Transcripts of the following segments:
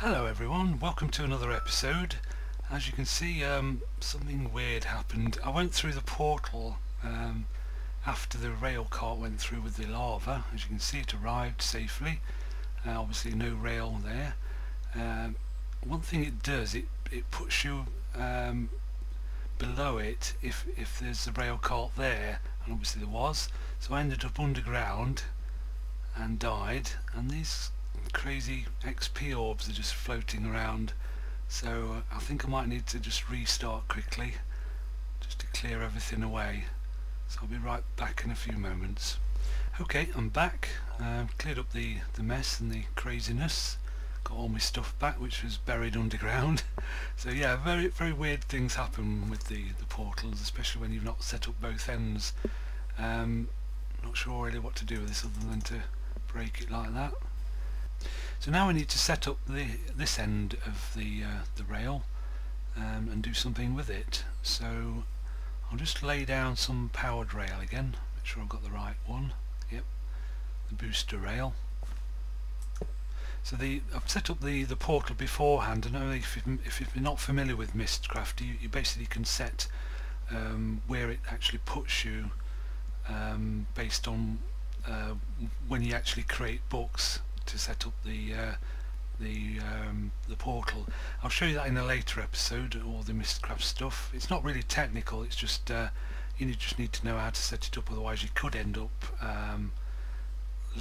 Hello everyone, welcome to another episode. As you can see, something weird happened. I went through the portal after the rail cart went through with the lava. As you can see, it arrived safely. Obviously no rail there. One thing it does, it puts you below it if there's a rail cart there, and obviously there was. So I ended up underground and died, and these crazy XP orbs are just floating around, so I think I might need to just restart quickly just to clear everything away. So I'll be right back in a few moments. Okay, I'm back. Cleared up the mess and the craziness, got all my stuff back which was buried underground. So yeah, very weird things happen with the portals, especially when you've not set up both ends. Not sure really what to do with this other than to break it like that. So now we need to set up this end of the rail and do something with it. So I'll just lay down some powered rail again, make sure I've got the right one. Yep, the booster rail. So I've set up the portal beforehand. I know if you're not familiar with Mistcraft, you basically can set where it actually puts you based on when you actually create books to set up the portal. I'll show you that in a later episode, all the Mistcraft stuff. It's not really technical, it's just you just need to know how to set it up, otherwise you could end up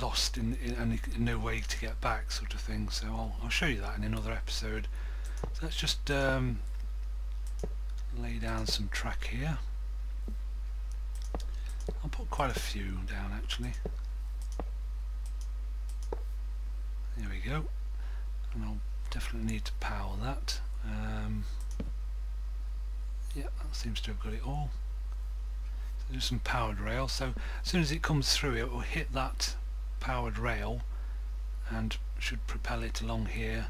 lost in no way to get back, sort of thing. So I'll show you that in another episode. So let's just lay down some track here. I'll put quite a few down actually. There we go, and I'll definitely need to power that. Yeah, that seems to have got it all. So there's some powered rail, so as soon as it comes through it will hit that powered rail and should propel it along here,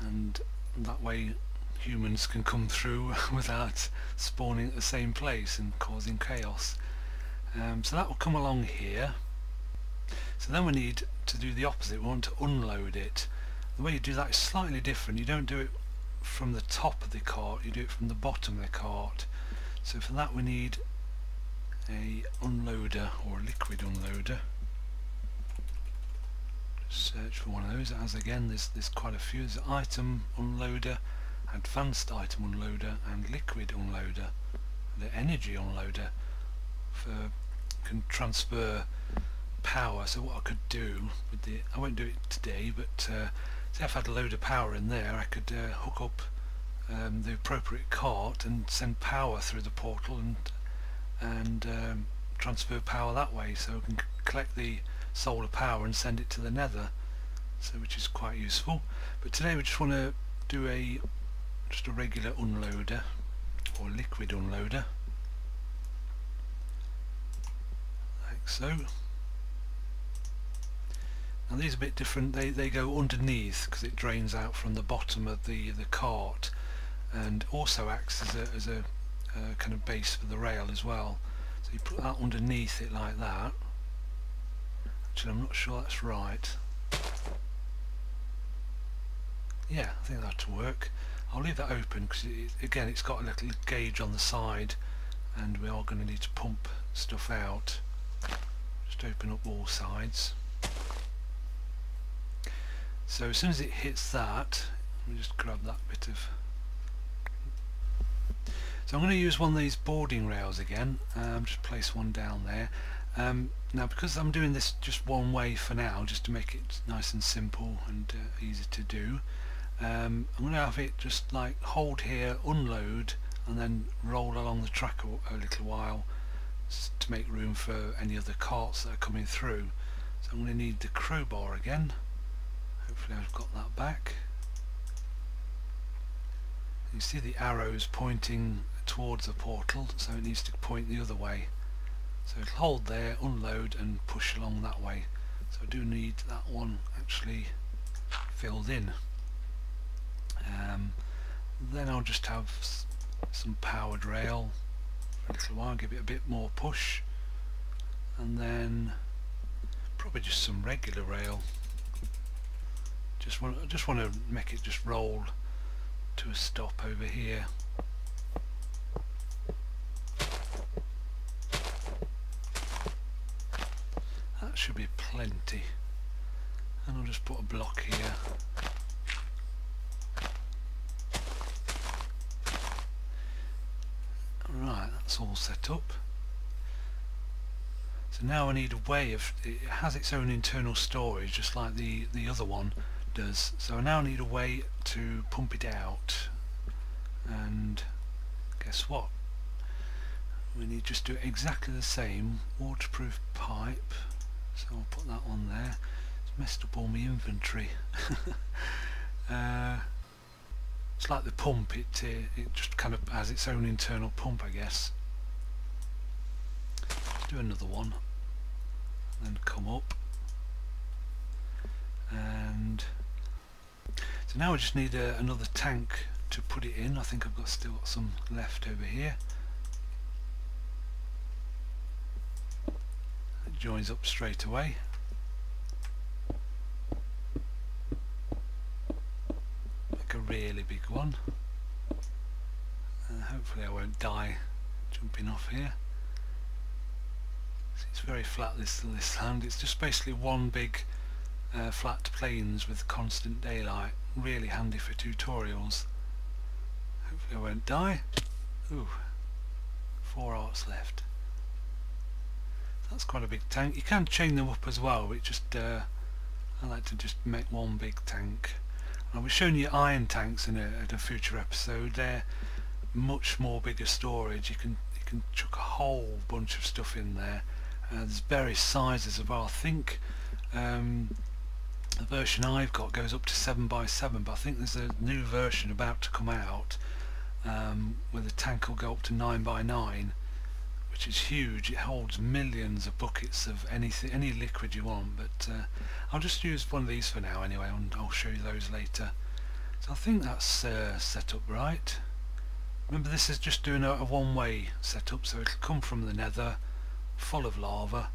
and that way humans can come through without spawning at the same place and causing chaos. So that will come along here. So then we need to do the opposite, we want to unload it. The way you do that is slightly different. You don't do it from the top of the cart, you do it from the bottom of the cart. So for that we need a unloader or a liquid unloader. Just search for one of those. As again, there's quite a few. There's item unloader, advanced item unloader, and liquid unloader. The energy unloader can transfer power. So what I could do with I won't do it today, but say if I had a load of power in there, I could hook up the appropriate cart and send power through the portal and transfer power that way, so I can collect the solar power and send it to the nether, so which is quite useful. But today we just want to do just a regular unloader or liquid unloader, like so. Now these are a bit different, they go underneath because it drains out from the bottom of the cart, and also acts as a kind of base for the rail as well. So you put that underneath it like that. Actually I'm not sure that's right. Yeah, I think that'll work. I'll leave that open because again it's got a little gauge on the side and we are going to need to pump stuff out. Just open up all sides. So as soon as it hits that, let me just grab that bit of... So I'm going to use one of these boarding rails again, just place one down there. Now because I'm doing this just one way for now, just to make it nice and simple and easy to do, I'm going to have it just like hold here, unload, and then roll along the track a little while to make room for any other carts that are coming through. So I'm going to need the crowbar again. Hopefully I've got that back. You see the arrows pointing towards the portal, so it needs to point the other way. So it'll hold there, unload and push along that way. So I do need that one actually filled in. Then I'll just have some powered rail for a little while, give it a bit more push, and then probably just some regular rail I just want to make it just roll to a stop over here. That should be plenty. And I'll just put a block here. Right, that's all set up. So now I need a way of, it has its own internal storage just like the other one does. So I now need a way to pump it out. And guess what? We need just do exactly the same, waterproof pipe. So I'll put that on there. It's messed up all my inventory. It's like the pump, it just kind of has its own internal pump, I guess. Let's do another one, then come up, and so now I just need another tank to put it in. I think I've still got some left over here. It joins up straight away. A really big one. Hopefully I won't die jumping off here. It's very flat, this land. It's just basically one big flat plains with constant daylight. Really handy for tutorials. Hopefully I won't die. Ooh, 4 hearts left. That's quite a big tank. You can chain them up as well, but just I like to just make one big tank. I was showing you iron tanks in a future episode. They're much more bigger storage. You can chuck a whole bunch of stuff in there. There's various sizes as well. I think the version I've got goes up to 7x7, but I think there's a new version about to come out where the tank will go up to 9x9, which is huge. It holds millions of buckets of anything, any liquid you want, but I'll just use one of these for now anyway, and I'll show you those later. So I think that's set up right. Remember, this is just doing a one-way setup, so it'll come from the nether full of lava,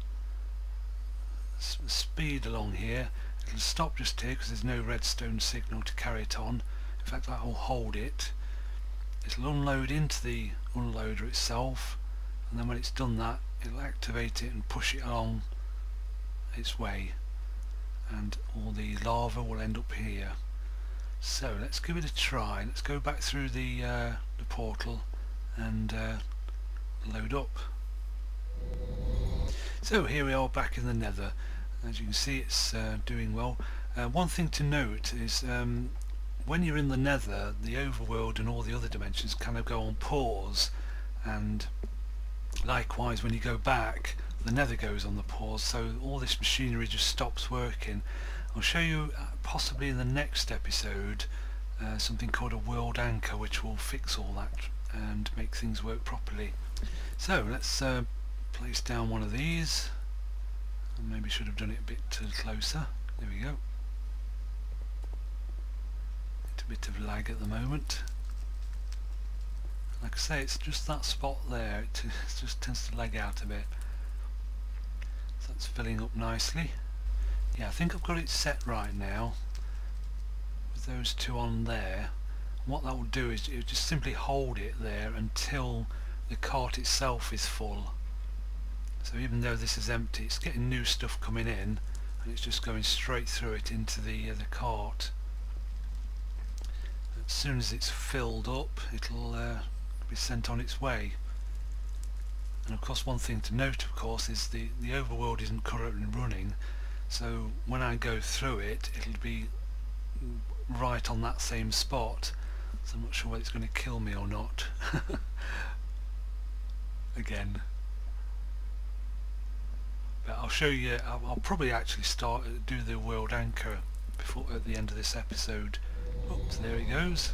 speed along here. It'll stop just here because there's no redstone signal to carry it on. In fact, that will hold it. It'll unload into the unloader itself, and then when it's done that, it'll activate it and push it along its way, and all the lava will end up here. So let's give it a try. Let's go back through the portal and load up. So here we are back in the nether. As you can see, it's doing well. One thing to note is when you're in the nether, the overworld and all the other dimensions kind of go on pause, and likewise when you go back, the nether goes on the pause, so all this machinery just stops working. I'll show you possibly in the next episode something called a world anchor, which will fix all that and make things work properly. So let's place down one of these. I maybe should have done it a bit closer. There we go. It's a bit of lag at the moment. Like I say, it's just that spot there. It just tends to lag out a bit. So that's filling up nicely. Yeah, I think I've got it set right now with those two on there. And what that will do is it just simply hold it there until the cart itself is full. So even though this is empty, it's getting new stuff coming in, and it's just going straight through it into the cart. As soon as it's filled up, it'll be sent on its way. And of course, one thing to note, of course, is the overworld isn't currently running, so when I go through it, it'll be right on that same spot. So I'm not sure whether it's going to kill me or not. Again. But I'll show you. I'll probably actually do the world anchor before at the end of this episode. Oops, there he goes.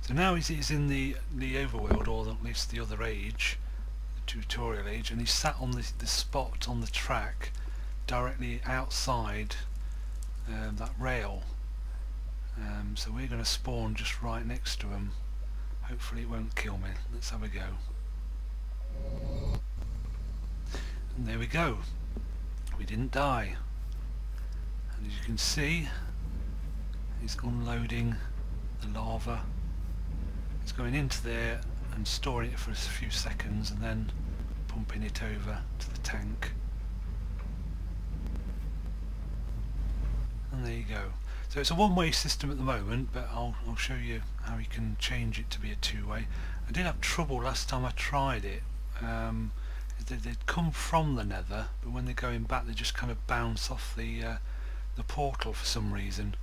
So now he's in the overworld, or at least the other age, the tutorial age, and he's sat on this spot on the track directly outside that rail. So we're going to spawn just right next to him. Hopefully it won't kill me. Let's have a go. And there we go. We didn't die. And as you can see, is unloading the lava. It's going into there and storing it for a few seconds and then pumping it over to the tank. And there you go. So it's a one-way system at the moment, but I'll show you how you can change it to be a two-way. I did have trouble last time I tried it. They'd come from the nether, but when they're going back they just kind of bounce off the portal for some reason.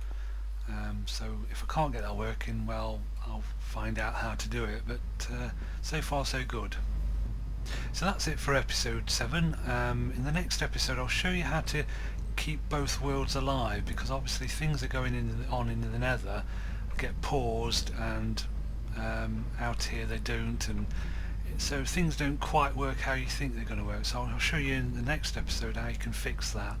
So if I can't get that working, well, I'll find out how to do it, but so far so good. So that's it for episode 7. In the next episode I'll show you how to keep both worlds alive, because obviously things are going on in the nether get paused, and out here they don't, and so things don't quite work how you think they're going to work. So I'll show you in the next episode how you can fix that.